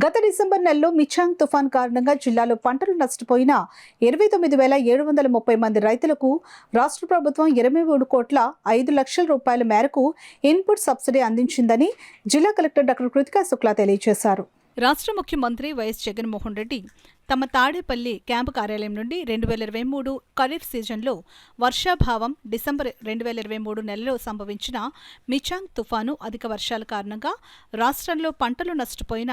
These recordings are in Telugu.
గత డిసెంబర్ నెలలో మిచాంగ్ తుఫాన్ కారణంగా జిల్లాలో పంటలు నష్టపోయిన 29,730 మంది రైతులకు రాష్ట్ర ప్రభుత్వం 23,05,00,000 రూపాయల మేరకు ఇన్పుట్ సబ్సిడీ అందించిందని జిల్లా కలెక్టర్ డాక్టర్ కృతికా శుక్లా తెలియజేశారు. రాష్ట్ర ముఖ్యమంత్రి వైఎస్ జగన్మోహన్ రెడ్డి తమ తాడేపల్లి క్యాంపు కార్యాలయం నుండి 2023 ఖరీఫ్ సీజన్లో వర్షాభావం డిసెంబర్ 2023 నెలలో సంభవించిన మిచాంగ్ తుఫాను అధిక వర్షాల కారణంగా రాష్ట్రంలో పంటలు నష్టపోయిన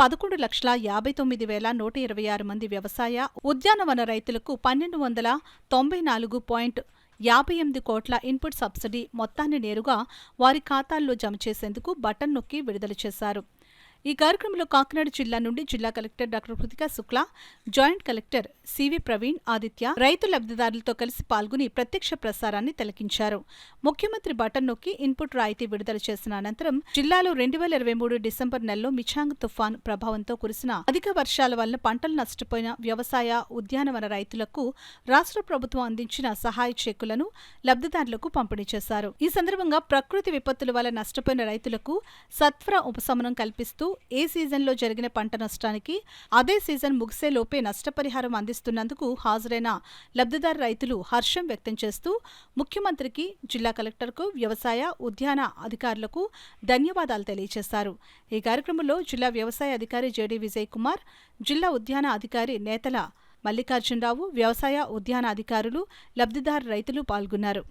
11,59,126 మంది వ్యవసాయ ఉద్యానవన రైతులకు 1,294.58 కోట్ల ఇన్పుట్ సబ్సిడీ మొత్తాన్ని నేరుగా వారి ఖాతాల్లో జమ చేసేందుకు బటన్ నొక్కి విడుదల చేశారు. ఈ కార్యక్రమంలో కాకినాడ జిల్లా నుండి జిల్లా collector doctor Kritika Shukla, joint collector CV Praveen Aditya రైతు లబ్ధిదారులతో కలిసి పాల్గొని ప్రత్యక్ష ప్రసారాన్ని తిలకించారు. ముఖ్యమంత్రి బటన్ నొక్కి ఇన్పుట్ రాయితీ విడుదల చేసిన అనంతరం జిల్లాలో 2023 డిసెంబర్ నెలలో మిచాంగ్ తుఫాన్ ప్రభావంతో కురిసిన అధిక వర్షాల వల్ల పంటలు నష్టపోయిన వ్యవసాయ ఉద్యానవన రైతులకు రాష్ట్ర ప్రభుత్వం అందించిన సహాయ చెక్కులను లబ్ధిదారులకు పంపిణీ చేశారు. ఈ సందర్భంగా ప్రకృతి విపత్తుల వల్ల నష్టపోయిన రైతులకు సత్వర ఉపశమనం కల్పిస్తూ ఏ సీజన్లో జరిగిన పంట నష్టానికి అదే సీజన్ ముగిసేలోపే నష్టపరిహారం అందిస్తున్నందుకు హాజరైన లబ్ధిదారు రైతులు హర్షం వ్యక్తం చేస్తూ ముఖ్యమంత్రికి, జిల్లా కలెక్టర్కు, వ్యవసాయ ఉద్యాన అధికారులకు ధన్యవాదాలు తెలియజేశారు. ఈ కార్యక్రమంలో జిల్లా వ్యవసాయ అధికారి జెడి విజయ్ కుమార్, జిల్లా ఉద్యాన అధికారి నేతల మల్లికార్జునరావు, వ్యవసాయ ఉద్యాన అధికారులు, లబ్ధిదారు రైతులు పాల్గొన్నారు.